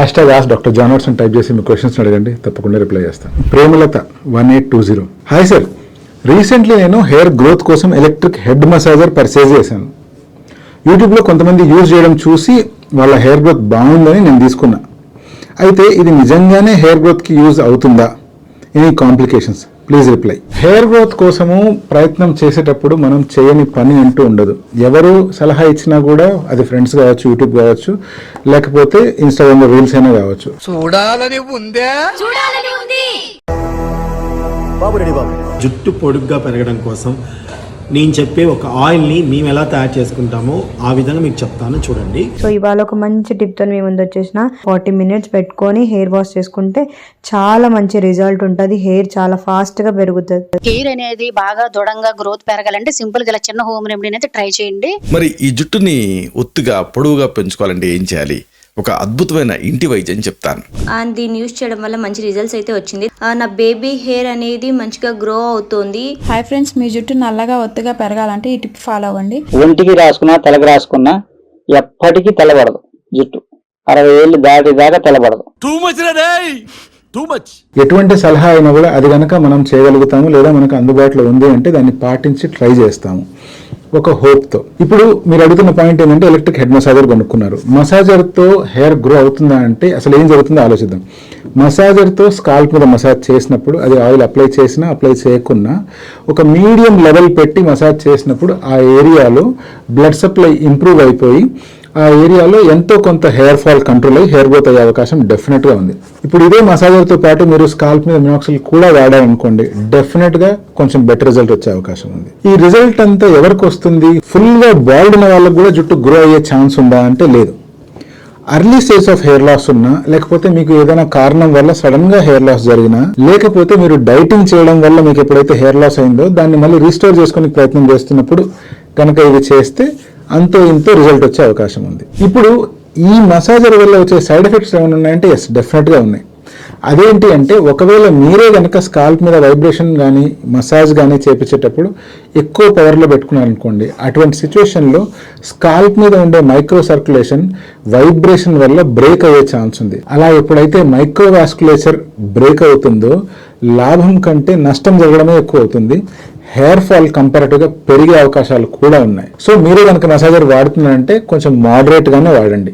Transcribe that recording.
#ask Dr. John Watson type చేసి మీ questions అడగండి, తప్పకుండా రిప్లై చేస్తాను. ప్రేమలత 1820. హాయ్ సార్, రీసెంట్లీ నేను హెయిర్ గ్రోత్ కోసం ఎలక్ట్రిక్ హెడ్ మసాజర్ పర్చేజ్ చేశాను. యూట్యూబ్లో కొంతమంది యూజ్ చేయడం చూసి వాళ్ళ హెయిర్ గ్రోత్ బాగుందని నేను తీసుకున్నా. అయితే ఇది నిజంగానే హెయిర్ గ్రోత్కి యూజ్ అవుతుందా? Any complications? Please reply. Hair growth కోసము ప్రయత్నం చేసేటప్పుడు మనం చేయని పని అంటూ ఉండదు. ఎవరు సలహా ఇచ్చినా కూడా, అది ఫ్రెండ్స్ కావచ్చు, యూట్యూబ్ కావచ్చు, లేకపోతే ఇన్స్టాగ్రామ్లో రీల్స్ అయినా కావచ్చు, చూడాలని ఉందే. జుట్టు పొడుగ్గా పెరగడం కోసం నేను చెప్పే ఒక ఆయిల్ని మేము ఎలా తయారు చేసుకుంటామో ఆ విధంగా మీకు చెప్తాను, చూడండి. సో ఇవాళ ఒక మంచి టిప్తో మేము ముందు వచ్చేసిన 40 minutes పెట్టుకొని హెయిర్ వాష్ చేసుకుంటే చాలా మంచి రిజల్ట్ ఉంటుంది. హెయిర్ చాలా ఫాస్ట్ గా పెరుగుతుంది. హెయిర్ అనేది బాగా దృఢంగా గ్రోత్ పెరగాలంటే సింపుల్ గా చిన్న హోమ్ రెమెడీ అయితే ట్రై చేయండి. మరి ఈ జుట్టుని ఒత్తుగా పొడవుగా పెంచుకోవాలంటే ఏం చేయాలి? ఒక అద్భుతమైన ఇంటి వైద్యం చెప్తాను. దీన్ని యూజ్ చేయడం వల్ల మంచి రిజల్ట్స్ అయితే వచ్చింది. నా బేబీ హెయిర్ అనేది మంచిగా గ్రో అవుతుంది. హాయ్ ఫ్రెండ్స్, మీ జుట్టు నల్లగా ఒత్తుగా పెరగాలంటే ఈ టిప్ ఫాలో అవ్వండి. ఒంటికి రాసుకున్నా తలకు రాసుకున్నా ఎప్పటికీ తెల్లబడదు. జుట్టు 60 ఏళ్ళు దాకా తెల్లబడదు. ఎటువంటి సలహా అయినా కూడా అది కనుక మనం చేయగలుగుతాము, లేదా మనకు అందుబాటులో ఉంది అంటే దాన్ని పాటించి ట్రై చేస్తాము ఒక హోప్తో. ఇప్పుడు మీరు అడుగుతున్న పాయింట్ ఏంటంటే, ఎలక్ట్రిక్ హెడ్ మసాజర్ కొనుక్కున్నారు. మసాజర్తో హెయిర్ గ్రో అవుతుందా అంటే అసలు ఏం జరుగుతుందో ఆలోచిద్దాం. మసాజర్తో స్కాల్ప్ మీద మసాజ్ చేసినప్పుడు, అది ఆయిల్ అప్లై చేసినా అప్లై చేయకున్నా, ఒక మీడియం లెవెల్ పెట్టి మసాజ్ చేసినప్పుడు ఆ ఏరియాలో బ్లడ్ సప్లై ఇంప్రూవ్ అయిపోయి ఆ ఏరియాలో ఎంతో కొంత హెయిర్ ఫాల్ కంట్రోల్ అయ్యి హెయిర్ గ్రోత్ అయ్యే అవకాశం డెఫినెట్గా ఉంది. ఇప్పుడు ఇదే మసాజర్తో పాటు మీరు స్కాల్ప్ మీద మినాక్సిల్ కూడా వాడారనుకోండి, డెఫినెట్గా కొంచెం బెటర్ రిజల్ట్ వచ్చే అవకాశం ఉంది. ఈ రిజల్ట్ అంతా ఎవరికి వస్తుంది? ఫుల్గా బాల్డ్ ఉన్న వాళ్ళకు కూడా జుట్టు గ్రో అయ్యే ఛాన్స్ ఉందా అంటే లేదు. Early stage of hair loss ఉన్నా, లేకపోతే మీకు ఏదైనా కారణం వల్ల సడన్ గా హెయిర్ లాస్ జరిగినా, లేకపోతే మీరు డైటింగ్ చేయడం వల్ల మీకు ఎప్పుడైతే హెయిర్ లాస్ అయిందో దాన్ని మళ్ళీ రీస్టోర్ చేసుకునే ప్రయత్నం చేస్తున్నప్పుడు కనుక ఇది చేస్తే అంతో ఇంతో రిజల్ట్ వచ్చే అవకాశం ఉంది. ఇప్పుడు ఈ మసాజర్ వల్ల వచ్చే సైడ్ ఎఫెక్ట్స్ ఏమైనా ఉన్నాయంటే ఎస్, డెఫినెట్గా ఉన్నాయి. అదేంటి అంటే, ఒకవేళ మీరే కనుక స్కాల్ప్ మీద వైబ్రేషన్ కానీ మసాజ్ కానీ చేపించేటప్పుడు ఎక్కువ పవర్లో పెట్టుకున్నారనుకోండి, అటువంటి సిచ్యువేషన్లో స్కాల్ప్ మీద ఉండే మైక్రో సర్క్యులేషన్ వైబ్రేషన్ వల్ల బ్రేక్ అయ్యే ఛాన్స్ ఉంది. అలా ఎప్పుడైతే మైక్రో వాస్కులేచర్ బ్రేక్ అవుతుందో లాభం కంటే నష్టం జరగడమే ఎక్కువ అవుతుంది. హెయిర్ ఫాల్ కంపారిటివ్గా పెరిగే అవకాశాలు కూడా ఉన్నాయి. సో మీరు కనుక మసాజర్ వాడుతున్నారంటే కొంచెం మోడరేట్గానే వాడండి.